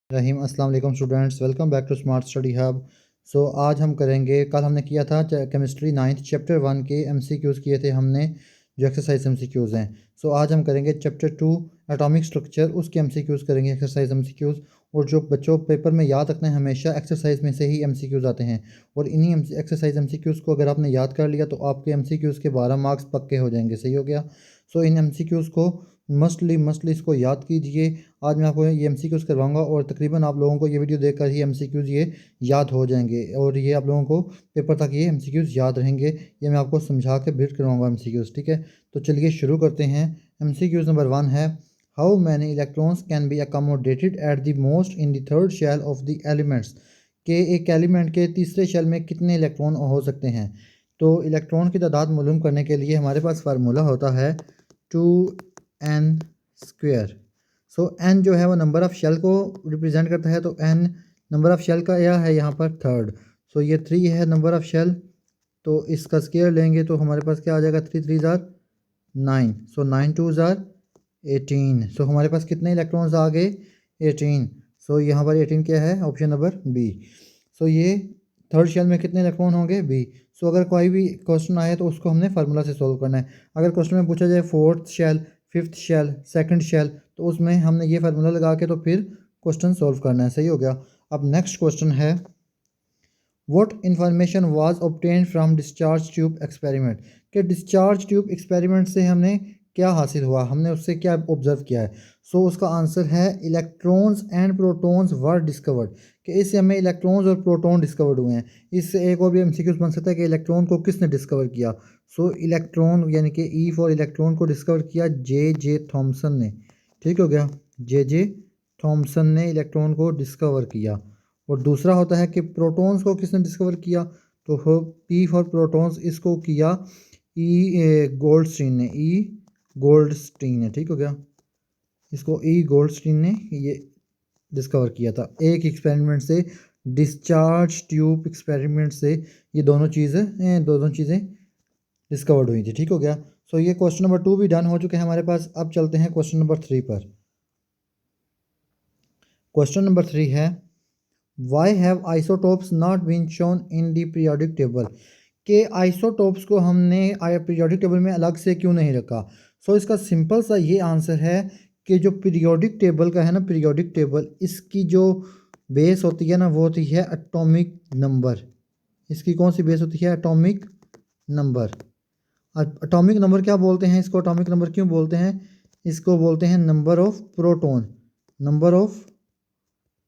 रहीम अस्सलाम वालेकुम students, welcome back to smart study hub. आज हम करेंगे, कल हमने किया था केमिस्ट्री 9th चैप्टर 1 के एमसीक्यूज़ किए थे हमने, जो एक्सरसाइज एमसीक्यूज़ हैं। आज हम करेंगे चैप्टर 2 एटॉमिक स्ट्रक्चर, उसके एमसीक्यूज़ करेंगे, एक्सरसाइज एमसीक्यूज़। और जो बच्चों पेपर में याद रखना है, हमेशा एक्सरसाइज में से ही एमसीक्यूज़ आते हैं। और इन्हीं एक्सरसाइज एमसीक्यूज़ को अगर आपने याद कर लिया तो आपके एमसीक्यूज़ के 12 मार्क्स पक्के हो जाएंगे। सही हो गया। इन एमसीक्यूज़ को मस्टली इसको याद कीजिए। आज मैं आपको ये एमसीक्यूज़ करवाऊंगा और तकरीबन आप लोगों को ये वीडियो देखकर ही एमसीक्यूज़ ये याद हो जाएंगे और ये आप लोगों को पेपर तक ये एमसीक्यूज़ याद रहेंगे। ये मैं आपको समझा के बिल्ड करवाऊंगा एमसीक्यूज़, ठीक है। तो चलिए शुरू करते हैं। एमसीक्यूज़ नंबर 1 है, how many electrons can be accommodated at the most in the third shell of the elements. के एक एलिमेंट के तीसरे शेल में कितने इलेक्ट्रॉन हो सकते हैं। तो इलेक्ट्रॉन की तादाद मालूम करने के लिए हमारे पास फार्मूला होता है 2n²। n जो है वो नंबर ऑफ़ शेल को रिप्रेजेंट करता है। तो n नंबर ऑफ़ शेल का यह है यहाँ पर थर्ड। ये 3 है नंबर ऑफ़ शेल। तो इसका स्क्वायर लेंगे तो हमारे पास क्या आ जाएगा, 3 3 ज़ार 9। 9 2 ज़ार 18। हमारे पास कितने इलेक्ट्रॉन्स आ गए, 18। यहाँ पर 18 क्या है, ऑप्शन नंबर बी। ये थर्ड शेल में कितने इलेक्ट्रॉन होंगे, बी। अगर कोई भी क्वेश्चन आए तो उसको हमने फार्मूला से सॉल्व करना है। अगर क्वेश्चन में पूछा जाए fourth shell, fifth shell, second shell, तो उसमें हमने ये फार्मूला लगा के तो फिर क्वेश्चन सॉल्व करना है। सही हो गया। अब नेक्स्ट क्वेश्चन है, what information was obtained from discharge tube experiment. कि डिस्चार्ज ट्यूब एक्सपेरिमेंट से हमने क्या हासिल हुआ, हमने उससे क्या ऑब्जर्व किया है। उसका आंसर है electrons and protons were discovered. कि इससे हमें इलेक्ट्रॉन्स और प्रोटॉन डिस्कवर्ड हुए हैं। इससे एक और भी एमसीक्यूज बन सकता है कि इलेक्ट्रॉन को किसने डिस्कवर किया। इलेक्ट्रॉन यानी कि ई फॉर इलेक्ट्रॉन को डिस्कवर किया जे थॉमसन ने। ठीक हो गया, जे थॉमसन ने इलेक्ट्रॉन को डिस्कवर किया। और दूसरा होता है कि प्रोटॉन्स को किसने डिस्कवर किया। तो पी फॉर प्रोटॉन्स, इसको किया गोल्डस्टीन ने, गोल्डस्टीन ने। ठीक हो गया, इसको गोल्डस्टीन ने ये डिस्कवर किया था एक एक्सपेरिमेंट से, डिस्चार्ज ट्यूब एक्सपेरिमेंट से। ये दोनों चीज़ें डिस्कवर्ड हुई थी। ठीक हो गया। ये क्वेश्चन नंबर 2 भी डन हो चुके हैं हमारे पास। अब चलते हैं क्वेश्चन नंबर 3 पर। क्वेश्चन नंबर 3 है, why have isotopes not been shown in the periodic table. के आइसोटोप्स को हमने पीरियोडिक टेबल में अलग से क्यों नहीं रखा। इसका सिंपल सा ये आंसर है कि जो पीरियोडिक टेबल का है ना, पीरियोडिक टेबल, इसकी जो बेस होती है ना, वो होती है एटॉमिक नंबर। इसकी कौन सी बेस होती है, एटॉमिक नंबर। एटॉमिक नंबर क्या बोलते हैं इसको, एटॉमिक नंबर क्यों बोलते हैं, इसको बोलते हैं number of proton. Number of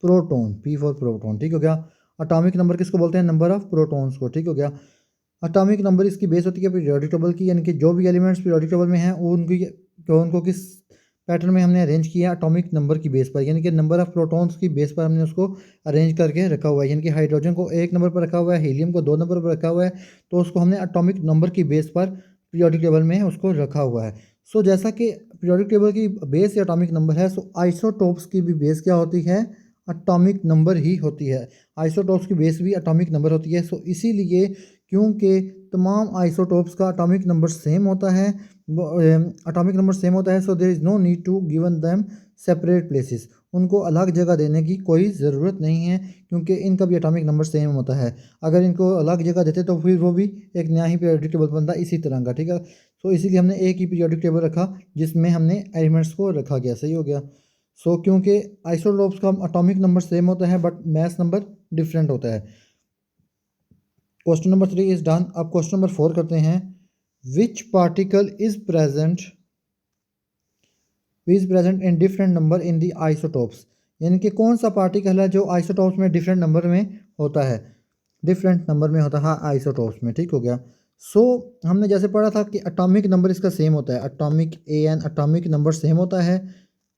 proton, P for proton. ठीक हो गया। एटॉमिक नंबर किसको बोलते हैं, नंबर ऑफ प्रोटॉन्स को। ठीक हो गया। एटॉमिक नंबर इसकी बेस होती है पीरियोडिक टेबल की, यानी कि जो भी एलिमेंट्स पीरियोडिक टेबल में हैं वो उनको किस पैटर्न में हमने अरेंज किया, एटॉमिक नंबर की बेस पर, यानी कि नंबर ऑफ प्रोटॉन्स की बेस पर हमने उसको अरेंज करके रखा हुआ है। यानी कि हाइड्रोजन को 1 नंबर पर रखा हुआ है, हीलियम को 2 नंबर पर रखा हुआ है, तो उसको हमने एटॉमिक नंबर की बेस पर पीरियोडिक टेबल में उसको रखा हुआ है। जैसा कि पीरियोडिक टेबल की बेस एटॉमिक नंबर है, आइसोटोप्स की भी बेस क्या होती है, एटॉमिक नंबर ही होती है। आइसोटोप्स की बेस भी एटॉमिक नंबर होती है। इसीलिए क्योंकि तमाम आइसोटोप्स का एटॉमिक नंबर सेम होता है, एटॉमिक नंबर सेम होता है, there is no need to given them separate places. उनको अलग जगह देने की कोई ज़रूरत नहीं है, क्योंकि इनका भी एटॉमिक नंबर सेम होता है। अगर इनको अलग जगह देते तो फिर वो भी एक नया ही पीरियोडिक टेबल बनता इसी तरह का। ठीक है। इसीलिए हमने एक ही पीरियोडिक टेबल रखा जिसमें हमने एलिमेंट्स को रखा गया। सही हो गया। क्योंकि आइसोटोप्स का एटॉमिक नंबर सेम होता है बट मास नंबर डिफरेंट होता है। Question number 3 is done. अब क्वेश्चन नंबर 4 करते हैं, which particle is present in different number in the isotopes. यानी कि कौन सा पार्टिकल है जो आइसोटोप्स में डिफरेंट नंबर में होता है, डिफरेंट नंबर में होता है आइसोटोप्स में। ठीक हो गया। हमने जैसे पढ़ा था कि एटॉमिक नंबर इसका सेम होता है, एटॉमिक एटॉमिक नंबर सेम होता है,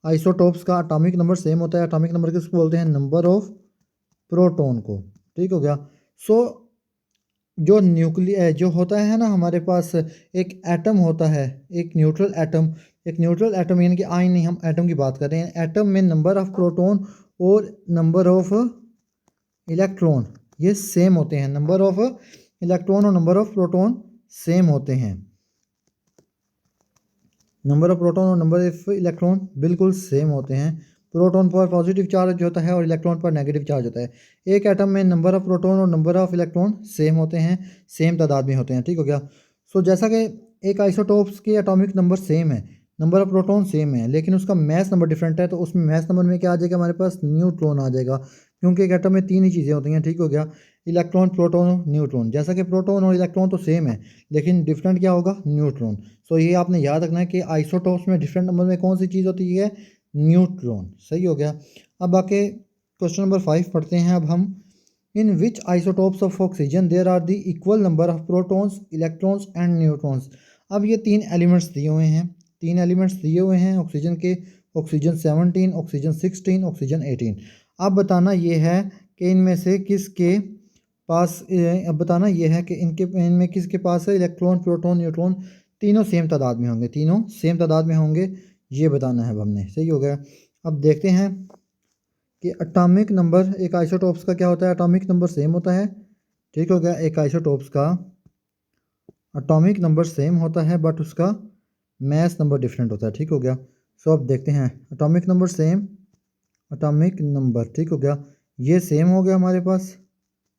आइसोटोप्स का एटॉमिक नंबर सेम होता है। एटॉमिक नंबर किसको बोलते हैं, नंबर ऑफ प्रोटॉन को। ठीक हो गया। जो जो होता है ना हमारे पास, एक एटम होता है, एक न्यूट्रल एटम यानी कि आई नहीं, हम एटम की बात कर रहे हैं। एटम में नंबर ऑफ प्रोटॉन और नंबर ऑफ इलेक्ट्रॉन ये सेम होते हैं। नंबर ऑफ इलेक्ट्रॉन और नंबर ऑफ प्रोटॉन सेम होते हैं। नंबर ऑफ प्रोटॉन और नंबर ऑफ इलेक्ट्रॉन बिल्कुल सेम होते हैं। प्रोटॉन पर पॉजिटिव चार्ज होता है और इलेक्ट्रॉन पर नेगेटिव चार्ज होता है। एक एटम में नंबर ऑफ प्रोटॉन और नंबर ऑफ इलेक्ट्रॉन सेम होते हैं, सेम तादाद में होते हैं, ठीक हो गया। सो जैसा कि एक आइसोटोप्स के एटॉमिक नंबर सेम है, नंबर ऑफ प्रोटॉन सेम है, लेकिन उसका मैस नंबर डिफरेंट है, तो उसमें मैस नंबर में क्या आ जाएगा, हमारे पास न्यूट्रॉन आ जाएगा, क्योंकि एक एटम में तीन ही चीज़ें होती हैं, ठीक हो गया, इलेक्ट्रॉन, प्रोटॉन और न्यूट्रॉन। जैसा कि प्रोटॉन और इलेक्ट्रॉन तो सेम है, लेकिन डिफरेंट क्या होगा, न्यूट्रॉन। सो ये आपने याद रखना है कि आइसोटोप्स में डिफरेंट नंबर में कौन सी चीज़ होती है, न्यूट्रॉन। सही हो गया। अब आके क्वेश्चन नंबर 5 पढ़ते हैं अब हम। In which isotopes of oxygen there are the equal number of protons, electrons and neutrons. अब ये तीन एलिमेंट्स दिए हुए हैं, तीन एलिमेंट्स दिए हुए हैं ऑक्सीजन के, ऑक्सीजन 17, ऑक्सीजन 16, ऑक्सीजन 18। अब बताना ये है कि इनमें से किसके पास अब बताना ये है कि इनमें किसके पास है इलेक्ट्रॉन, प्रोटॉन, न्यूट्रॉन तीनों सेम तादाद में होंगे, तीनों सेम तादाद में होंगे, ये बताना है अब हमने। सही हो गया। अब देखते हैं कि एटॉमिक नंबर एक आइसोटोप्स का क्या होता है, एटॉमिक नंबर सेम होता है, ठीक हो गया। एक आइसोटोप्स का एटॉमिक नंबर सेम होता है बट उसका मैस नंबर डिफरेंट होता है, ठीक हो गया। सो अब देखते हैं atomic number same, atomic number, ठीक हो गया, ये सेम हो गया हमारे पास,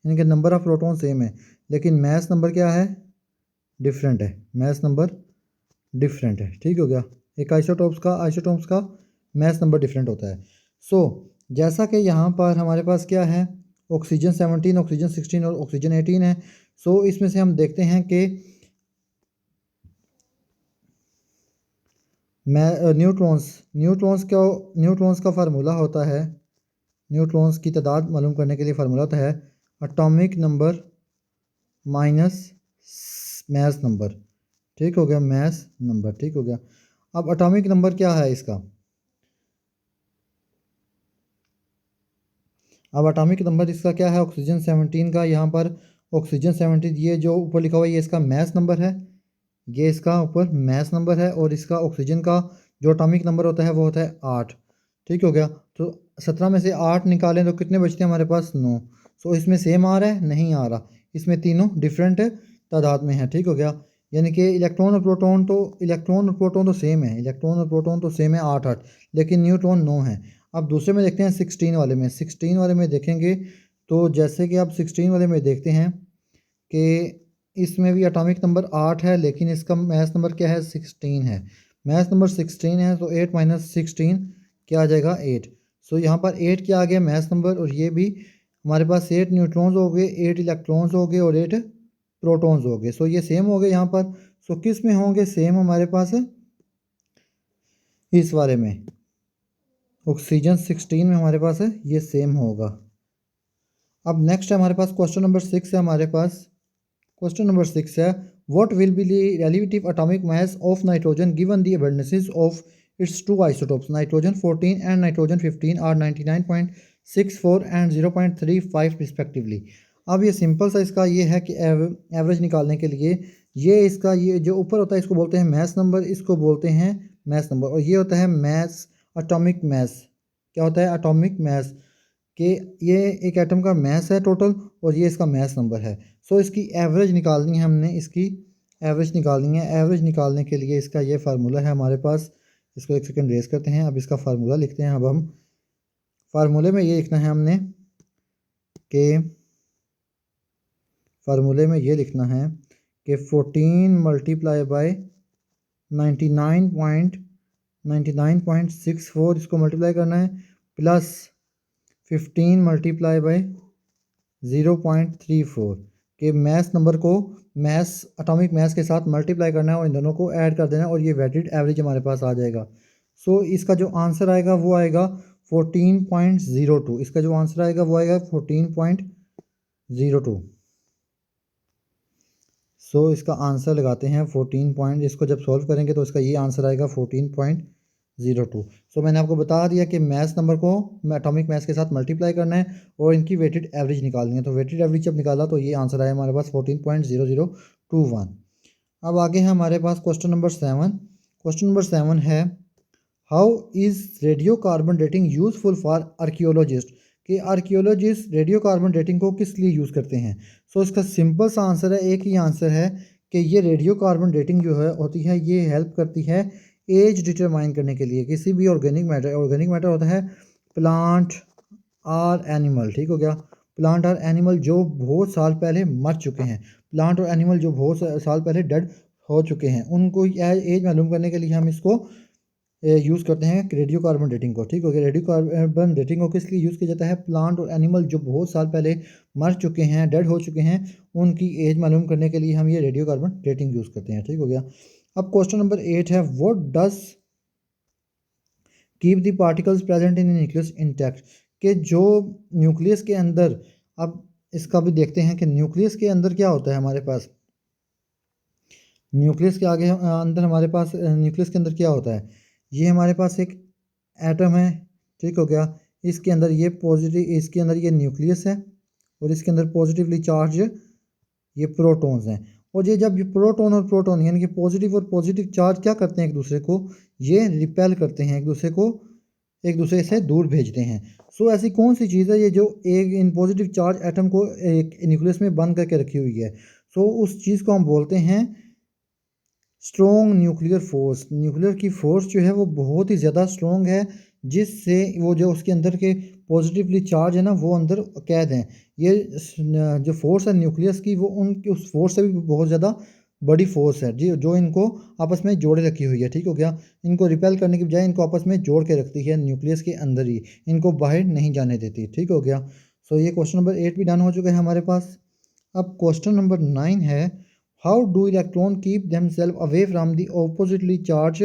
यानी कि नंबर ऑफ प्रोटॉन सेम है, लेकिन मैस नंबर क्या है, डिफरेंट है, मैस नंबर डिफरेंट है, ठीक हो गया। एक आइसोटोप्स का मैस नंबर डिफरेंट होता है। सो जैसा कि यहाँ पर हमारे पास क्या है, ऑक्सीजन 17, ऑक्सीजन 16 और ऑक्सीजन 18 है। सो इसमें से हम देखते हैं कि न्यूट्रॉन्स का फार्मूला होता है, न्यूट्रॉन्स की तादाद मालूम करने के लिए फार्मूला होता है atomic number minus mass number, ठीक हो गया, मैस नंबर, ठीक हो गया। अब एटॉमिक नंबर क्या है इसका, अब एटॉमिक नंबर इसका क्या है, ऑक्सीजन 17 का, यहाँ पर ऑक्सीजन 17 ये जो ऊपर लिखा हुआ है ये इसका मैस नंबर है, ये इसका ऊपर मैस नंबर है, और इसका ऑक्सीजन का जो एटॉमिक नंबर होता है वो होता है 8, ठीक हो गया। तो 17 में से 8 निकालें तो कितने बचते हैं हमारे पास, 9। सो इसमें सेम आ रहा है, नहीं आ रहा, इसमें तीनों डिफरेंट तादाद में है, ठीक हो गया। यानी कि इलेक्ट्रॉन और प्रोटॉन तो सेम है, इलेक्ट्रॉन और प्रोटॉन तो सेम है 8-8, लेकिन न्यूट्रॉन 9 है। अब दूसरे में देखते हैं 16 वाले में, 16 वाले में देखेंगे तो जैसे कि आप 16 वाले में देखते हैं कि इसमें भी एटॉमिक नंबर 8 है, लेकिन इसका मैस नंबर क्या है, 16 है, मैस नंबर 16 है, तो 8 माइनस 16 क्या आ जाएगा, 8। सो यहाँ पर 8 क्या आ गया, मैस नंबर, और ये भी हमारे पास 8 न्यूट्रॉन्स हो गए, 8 इलेक्ट्रॉन्स हो गए और 8 प्रोटॉन्स हो गए। सो ये सेम हो गए यहाँ पर। सो किस में होंगे सेम हमारे पास, इस वाले में, ऑक्सीजन 16 में हमारे पास है, ये सेम होगा। अब नेक्स्ट है हमारे पास क्वेश्चन नंबर 6 है हमारे पास, क्वेश्चन नंबर 6 है what will be the relative atomic mass of nitrogen given the abundances of its two isotopes, nitrogen 14 and nitrogen 15 are 99.64 and 0.35 respectively. अब ये सिंपल सा इसका ये है कि एवरेज निकालने के लिए ये जो ऊपर होता है इसको बोलते हैं मैस नंबर, इसको बोलते हैं मैस नंबर, और ये होता है मैस, एटॉमिक मैस। क्या होता है, एटॉमिक मैस, कि ये एक एटम का मैस है टोटल और ये इसका मैस नंबर है। सो इसकी एवरेज निकालनी है हमने, इसकी एवरेज निकालनी है। एवरेज निकालने के लिए इसका ये फार्मूला है हमारे पास, इसको एक सेकंड रेस करते हैं। अब इसका फार्मूला लिखते हैं। अब हम फार्मूले में ये लिखना है हमने कि फार्मूले में ये लिखना है कि 14 मल्टीप्लाई बाय 99.64 इसको मल्टीप्लाई करना है, प्लस 15 मल्टीप्लाई बाय 0.34 के मैस नंबर को मैस एटॉमिक मैस के साथ मल्टीप्लाई करना है और इन दोनों को ऐड कर देना है, और ये वेटेड एवरेज हमारे पास आ जाएगा। सो इसका जो आंसर आएगा वो आएगा 14.02, इसका जो आंसर आएगा वो आएगा 14.02। सो इसका आंसर लगाते हैं 14 पॉइंट, इसको जब सॉल्व करेंगे तो इसका ये आंसर आएगा 14.02। सो मैंने आपको बता दिया कि मैस नंबर को एटॉमिक मैस के साथ मल्टीप्लाई करना है और इनकी वेटेड एवरेज निकालनी है। तो वेटेड एवरेज जब निकाला तो ये आंसर आया हमारे पास 14.0021। अब आगे है हमारे पास क्वेश्चन नंबर 7। क्वेश्चन नंबर 7 है how is radio carbon dating useful for archaeologist, कि आर्कियोलॉजिस्ट रेडियो कार्बन डेटिंग को किस लिए यूज़ करते हैं। सो इसका सिंपल सा आंसर है, एक ही आंसर है कि ये रेडियो कार्बन डेटिंग जो है होती है ये हेल्प करती है एज डिटरमाइन करने के लिए। किसी भी ऑर्गेनिक मैटर होता है प्लांट आर एनिमल, ठीक हो गया। प्लांट आर एनिमल जो बहुत साल पहले मर चुके हैं, प्लांट और एनिमल जो बहुत साल पहले डेड हो चुके हैं, उनको एज मालूम करने के लिए हम इसको यूज़ करते हैं रेडियो कार्बन डेटिंग को, ठीक हो गया। रेडियो कार्बन डेटिंग को किस लिए यूज़ किया जाता है? प्लांट और एनिमल जो बहुत साल पहले मर चुके हैं, डेड हो चुके हैं, उनकी एज मालूम करने के लिए हम ये रेडियो कार्बन डेटिंग यूज़ करते हैं, ठीक हो गया। अब क्वेश्चन नंबर 8 है, what does keep the particles present in nucleus intact, कि जो न्यूक्लियस के अंदर, अब इसका भी देखते हैं कि न्यूक्लियस के अंदर क्या होता है हमारे पास। न्यूक्लियस के आगे अंदर हमारे पास न्यूक्लियस के अंदर क्या होता है? ये हमारे पास एक एटम है, ठीक हो गया। इसके अंदर ये पॉजिटिव, इसके अंदर ये न्यूक्लियस है और इसके अंदर पॉजिटिवली चार्ज ये प्रोटॉन्स हैं। और ये जब ये प्रोटॉन और प्रोटॉन यानी कि पॉजिटिव और पॉजिटिव चार्ज क्या करते हैं एक दूसरे को, ये रिपेल करते हैं एक दूसरे को, एक दूसरे से दूर भेजते हैं। सो ऐसी कौन सी चीज़ है ये जो एक इन पॉजिटिव चार्ज एटम को एक न्यूक्लियस में बंद करके रखी हुई है? सो उस चीज़ को हम बोलते हैं स्ट्रॉन्ग न्यूक्लियर फोर्स। न्यूक्लियर की फोर्स जो है वो बहुत ही ज़्यादा स्ट्रॉन्ग है, जिससे वो जो उसके अंदर के पॉजिटिवली चार्ज है ना वो अंदर कैद हैं। ये जो फोर्स है न्यूक्लियस की, वो उनकी उस फोर्स से भी बहुत ज़्यादा बड़ी फोर्स है जी, जो इनको आपस में जोड़े रखी हुई है, ठीक हो गया। इनको रिपेल करने की बजाय इनको आपस में जोड़ के रखती है न्यूक्लियस के अंदर ही, इनको बाहर नहीं जाने देती, ठीक हो गया। सो ये क्वेश्चन नंबर 8 भी डन हो चुका है हमारे पास। अब क्वेश्चन नंबर 9 है, how do electron keep themself away from the oppositely charge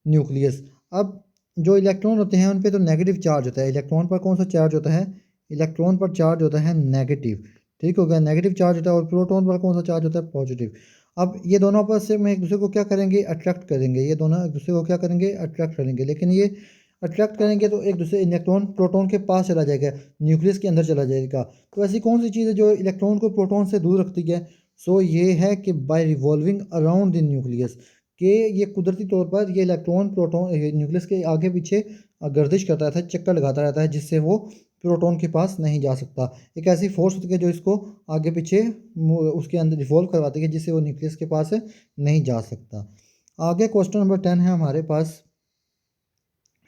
nucleus. अब जो इलेक्ट्रॉन होते हैं उन पे तो नेगेटिव चार्ज होता है। इलेक्ट्रॉन पर कौन सा चार्ज होता है? इलेक्ट्रॉन पर चार्ज होता है नेगेटिव, ठीक हो गया, नेगेटिव चार्ज होता है। और प्रोटॉन पर कौन सा चार्ज होता है? पॉजिटिव। अब ये दोनों आपस से में एक दूसरे को क्या करेंगे? अट्रैक्ट करेंगे। ये दोनों एक दूसरे को क्या करेंगे? अट्रैक्ट करेंगे। लेकिन ये अट्रैक्ट करेंगे तो एक दूसरे इलेक्ट्रॉन प्रोटॉन के पास चला जाएगा, न्यूक्लियस के अंदर चला जाएगा। तो ऐसी कौन सी चीज़ है जो इलेक्ट्रॉन को प्रोटॉन से दूर रखती है? सो ये है कि by revolving around the nucleus, कि ये कुदरती तौर पर ये इलेक्ट्रॉन प्रोटॉन न्यूक्लियस के आगे पीछे गर्दिश करता रहता है, चक्कर लगाता रहता है, जिससे वो प्रोटॉन के पास नहीं जा सकता। एक ऐसी फोर्स होती है जो इसको आगे पीछे उसके अंदर रिवॉल्व करवाती है, जिससे वो न्यूक्लियस के पास नहीं जा सकता। आगे क्वेश्चन नंबर 10 है हमारे पास,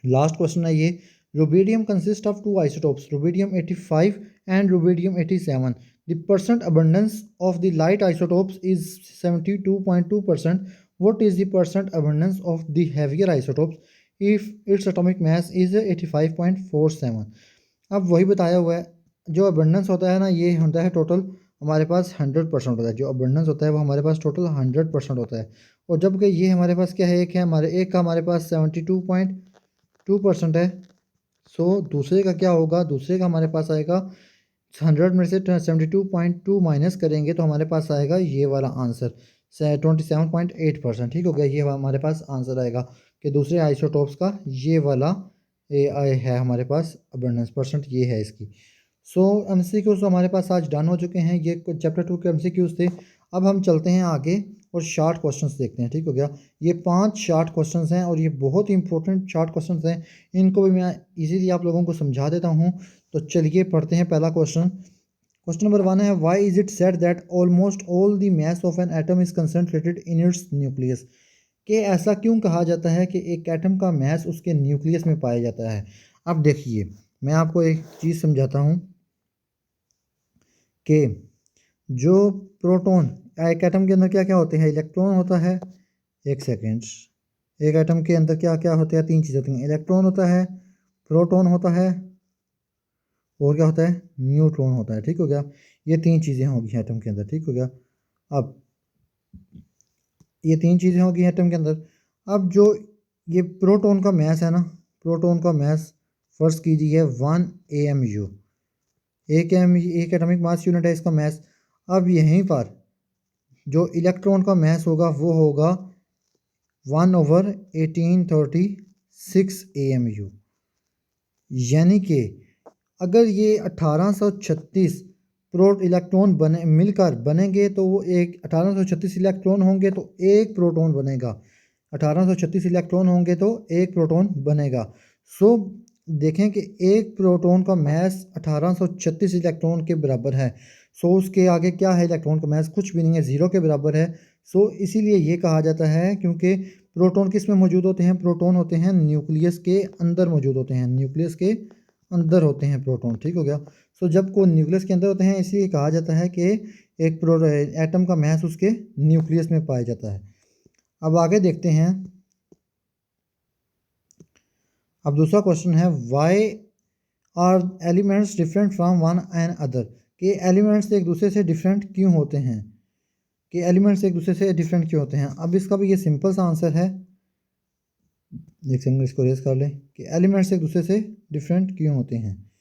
लास्ट क्वेश्चन है ये। Rubidium consist of two isotopes, rubidium 85 and rubidium 87। The percent abundance of the light isotopes is 72.2%. What is the percent abundance of the heavier isotopes if its atomic mass is 85.47? अब वही बताया हुआ है, जो abundance होता है ना ये होता है टोटल हमारे पास 100% होता है। जो अबंडेंस होता है वो हमारे पास टोटल 100% होता है। और जबकि ये हमारे पास क्या है, एक का हमारे पास 72.2% है। सो दूसरे का क्या होगा? दूसरे का हमारे पास आएगा 100 में से 72.2 माइनस करेंगे तो हमारे पास आएगा ये वाला आंसर 27.8%, ठीक हो गया। ये हमारे पास आंसर आएगा कि दूसरे आइसोटोप्स का ये वाला है हमारे पास अबंडेंस परसेंट, ये है इसकी। सो एमसीक्यूज तो हमारे पास आज डन हो चुके हैं, ये चैप्टर 2 के एमसीक्यूज थे। अब हम चलते हैं आगे और शार्ट क्वेश्चंस देखते हैं, ठीक हो गया। ये 5 शार्ट क्वेश्चंस हैं और ये बहुत ही इंपॉर्टेंट शार्ट क्वेश्चंस हैं, इनको भी मैं इजीली आप लोगों को समझा देता हूँ। तो चलिए पढ़ते हैं पहला क्वेश्चन। क्वेश्चन नंबर 1 है, why is it said that almost all the mass of an atom is concentrated in its nucleus, कि ऐसा क्यों कहा जाता है कि एक एटम का मास उसके न्यूक्लियस में पाया जाता है? अब देखिए मैं आपको एक चीज़ समझाता हूँ कि जो प्रोटॉन, एक एटम के अंदर क्या क्या होते हैं? इलेक्ट्रॉन होता है, एक सेकेंड, एक एटम के अंदर क्या क्या होते हैं? 3 चीज़ें होती हैं, इलेक्ट्रॉन होता है, प्रोटॉन होता है और क्या होता है? न्यूट्रॉन होता है, ठीक हो गया। ये 3 चीज़ें होगी एटम के अंदर, ठीक हो गया। अब ये 3 चीज़ें होगी एटम के अंदर। अब जो ये प्रोटॉन का मास है ना, प्रोटॉन का मास फर्ज कीजिए 1 AMU, एक एटॉमिक मास यूनिट है इसका मास। अब यहीं पर जो इलेक्ट्रॉन का मास होगा वो होगा 1/1836 AMU। यानी कि अगर ये 1836 इलेक्ट्रॉन मिलकर बनेंगे तो वो एक 1836 इलेक्ट्रॉन होंगे तो एक प्रोटॉन बनेगा। 1836 इलेक्ट्रॉन होंगे तो एक प्रोटॉन बनेगा। सो देखें कि एक प्रोटॉन का मास 1836 इलेक्ट्रॉन के बराबर है। सो उसके आगे क्या है? इलेक्ट्रॉन का मास कुछ भी नहीं है, 0 के बराबर है। सो इसीलिए ये कहा जाता है, क्योंकि प्रोटॉन किस में मौजूद होते हैं? प्रोटॉन होते हैं न्यूक्लियस के अंदर मौजूद होते हैं, न्यूक्लियस के अंदर होते हैं प्रोटॉन, ठीक हो गया। सो जब कोई न्यूक्लियस के अंदर होते हैं इसलिए कहा जाता है कि एक एटम का मास उसके न्यूक्लियस में पाया जाता है। अब आगे देखते हैं। अब दूसरा क्वेश्चन है why are elements different from one and other, कि एलिमेंट्स एक दूसरे से डिफरेंट क्यों होते हैं, कि एलिमेंट्स एक दूसरे से डिफरेंट क्यों होते हैं। अब इसका भी ये सिंपल सा आंसर है, एक सेकंड इसको रेस कर लें, कि एलिमेंट्स एक दूसरे से डिफरेंट क्यों होते हैं।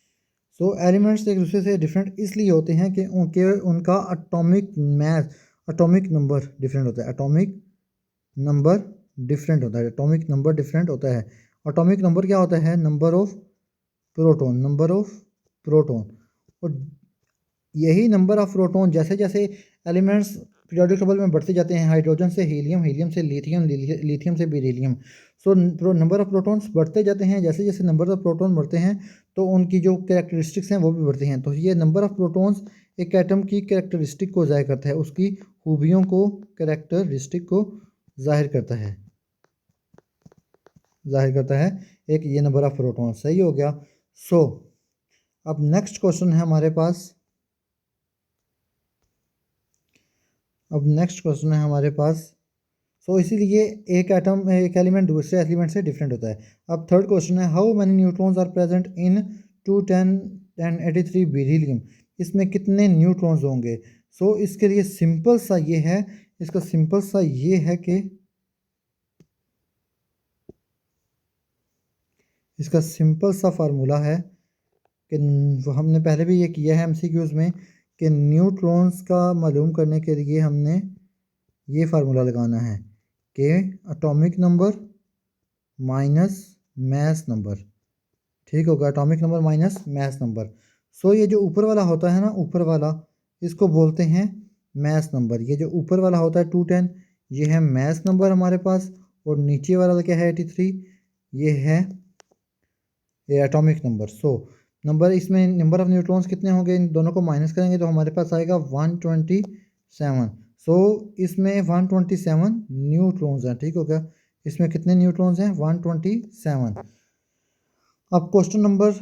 सो एलिमेंट्स एक दूसरे से डिफरेंट इसलिए होते हैं कि उनका atomic mass, atomic number different होता है। एटॉमिक नंबर डिफरेंट होता है, एटॉमिक नंबर डिफरेंट होता है। एटॉमिक नंबर क्या होता है? Number of proton, number of proton. और यही नंबर ऑफ प्रोटॉन जैसे जैसे एलिमेंट्स पीरियोडिक टेबल में बढ़ते जाते हैं, हाइड्रोजन से हीलियम, हीलियम से लिथियम, लिथियम से beryllium, so number of protons बढ़ते जाते हैं। जैसे जैसे नंबर ऑफ प्रोटॉन बढ़ते हैं तो उनकी जो कैरेक्टरिस्टिक्स हैं वो भी बढ़ती हैं। तो ये नंबर ऑफ प्रोटॉन्स एक एटम की कैरेक्टरिस्टिक को ज़ाहिर करता है, उसकी खूबियों को, कैरेक्टरिस्टिक को ज़ाहिर करता है, एक ये नंबर ऑफ प्रोटॉन। सही हो गया। सो अब नेक्स्ट क्वेश्चन है हमारे पास, सो इसीलिए एक एलिमेंट दूसरे एलिमेंट से डिफरेंट होता है। अब थर्ड क्वेश्चन है how many neutrons are present in 210 beryllium, इसमें कितने न्यूट्रॉन्स होंगे। सो इसके लिए सिंपल सा ये है, इसका सिंपल सा ये है कि इसका सिंपल सा फार्मूला है कि हमने पहले भी ये किया है एमसीक्यूज़ में, कि न्यूट्रॉन्स का मालूम करने के लिए हमने ये फार्मूला लगाना है कि atomic number minus mass number, ठीक होगा, atomic number minus mass number. So ये जो ऊपर वाला होता है ना, ऊपर वाला, इसको बोलते हैं मास नंबर। ये जो ऊपर वाला होता है 210, ये है मास नंबर हमारे पास, और नीचे वाला क्या है 83, ये है ये एटॉमिक नंबर। सो नंबर, इसमें नंबर ऑफ न्यूट्रॉन्स कितने होंगे, इन दोनों को माइनस करेंगे तो हमारे पास आएगा 127। सो इसमें 127 न्यूट्रॉन्स हैं, ठीक हो गया। इसमें कितने न्यूट्रॉन्स हैं? 127। अब क्वेश्चन नंबर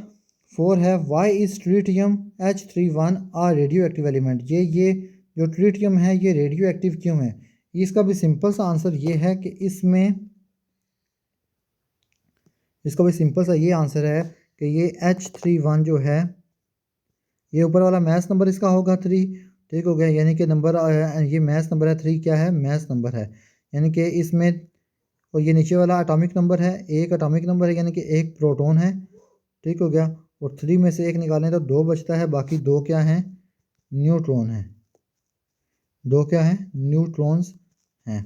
4 है why is tritium H31 are radioactive element, ये जो ट्रीटियम है ये रेडियो एक्टिव क्यों है। इसका भी सिंपल सा आंसर ये है कि इसका भी सिंपल सा ये आंसर है कि ये H31 जो है, ये ऊपर वाला मैथ्स नंबर इसका होगा 3, ठीक हो गया। यानी कि नंबर ये मैथ्स नंबर है 3, क्या है? मैथ्स नंबर है। यानी कि इसमें, और ये नीचे वाला एटॉमिक नंबर है, एक एटॉमिक नंबर है, यानी कि एक प्रोटॉन है, ठीक हो गया। और 3 में से एक निकालें तो 2 बचता है, बाकी 2 क्या हैं? न्यूट्रॉन हैं। 2 क्या हैं? न्यूट्रॉन्स हैं।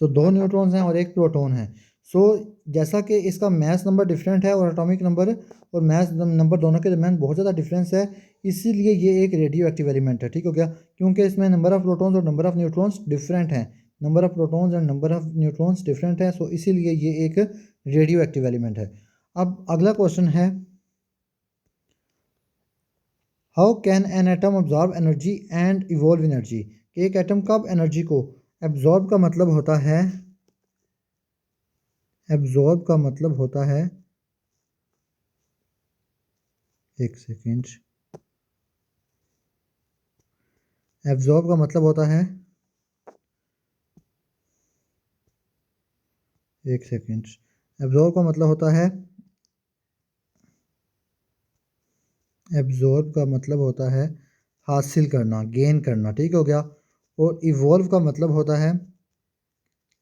सो 2 न्यूट्रॉन्स हैं और एक प्रोटॉन है। सो जैसा कि इसका मैस नंबर डिफरेंट है और एटॉमिक नंबर और मैस नंबर दोनों के दरमियान बहुत ज़्यादा डिफरेंस है, इसीलिए ये एक रेडियो एक्टिव एलिमेंट है, ठीक हो गया। क्योंकि इसमें नंबर ऑफ प्रोटॉन्स और नंबर ऑफ न्यूट्रॉन्स डिफरेंट हैं, number of protons and number of neutrons different है, सो इसीलिए ये एक रेडियो एक्टिव एलिमेंट है। अब अगला क्वेश्चन है how can an atom absorb energy and evolve energy, कि एक एटम कब एनर्जी को एब्जॉर्ब का मतलब होता है, एब्जॉर्ब का मतलब होता है, एक सेकेंड, एब्जॉर्ब का मतलब होता है, एक सेकेंड, एब्जॉर्ब का मतलब होता है, एब्जॉर्ब का मतलब होता है हासिल करना, गेन करना, ठीक हो गया। और इवॉल्व का मतलब होता है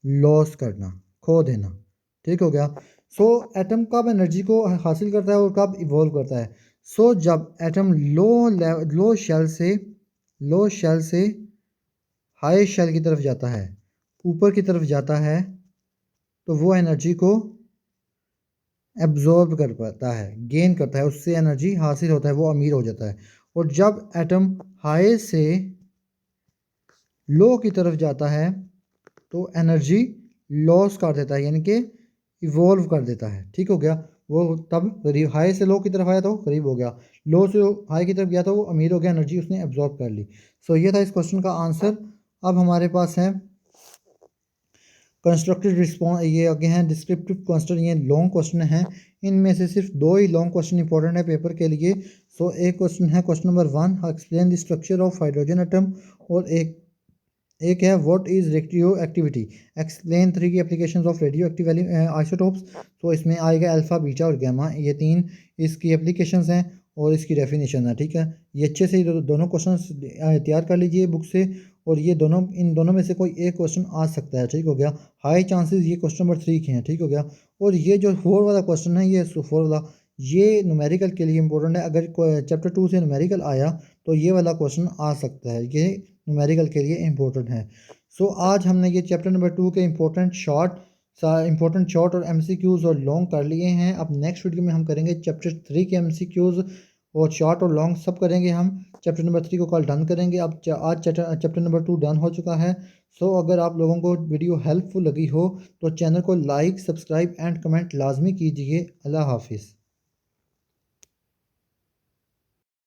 लॉस करना, खो देना, ठीक हो गया। सो एटम कब एनर्जी को हासिल करता है और कब इवॉल्व करता है। सो जब एटम लो शेल से हाई शेल की तरफ जाता है, ऊपर की तरफ जाता है, तो वो एनर्जी को एब्जॉर्ब कर पाता है, गेन करता है, उससे एनर्जी हासिल होता है, वो अमीर हो जाता है। और जब एटम हाई से लो की तरफ जाता है तो एनर्जी लॉस कर देता है, यानी कि इवॉल्व कर देता है, ठीक हो गया। वो तब करीब हाई से लो की तरफ आया तो करीब हो गया, लो से हाई की तरफ गया तो वो अमीर हो गया, एनर्जी उसने एब्जॉर्ब कर ली। सो ये था इस क्वेश्चन का आंसर। अब हमारे पास है कंस्ट्रक्टिव रिस्पॉन्स, ये आगे हैं डिस्क्रिप्टिव क्वेश्चन, ये लॉन्ग क्वेश्चन है, इनमें से सिर्फ 2 ही लॉन्ग क्वेश्चन इंपॉर्टेंट है पेपर के लिए। सो एक क्वेश्चन है question number 1, explain the structure of hydrogen atom, और एक एक है what is radio activity, explain 3 की applications of radio active isotopes. तो इसमें आएगा अल्फ़ा, बीटा और गामा, ये 3 इसकी एप्लीकेशंस हैं और इसकी डेफिनेशन है। ठीक है, ये अच्छे से दोनों क्वेश्चन तैयार कर लीजिए बुक से, और ये दोनों, इन दोनों में से कोई एक क्वेश्चन आ सकता है। ठीक हो गया, हाई चांसेस ये क्वेश्चन नंबर 3 के हैं। ठीक हो गया, और ये जो 4 वाला क्वेश्चन है, ये 4 वाला ये न्यूमेरिकल के लिए इंपॉर्टेंट है। अगर चैप्टर 2 से न्यूमेरिकल आया तो ये वाला क्वेश्चन आ सकता है, ये न्यूमेरिकल के लिए इंपॉर्टेंट है। सो आज हमने ये चैप्टर नंबर 2 के इंपॉर्टेंट शॉर्ट और एमसीक्यूज़ और लॉन्ग कर लिए हैं। अब नेक्स्ट वीडियो में हम करेंगे चैप्टर 3 के एमसीक्यूज़ और शॉर्ट और लॉन्ग सब करेंगे हम। चैप्टर नंबर 3 को कल डन करेंगे। अब आज चैप्टर नंबर 2 डन हो चुका है। सो अगर आप लोगों को वीडियो हेल्पफुल लगी हो तो चैनल को लाइक, सब्सक्राइब एंड कमेंट लाजमी कीजिए। अल्लाह हाफिज़।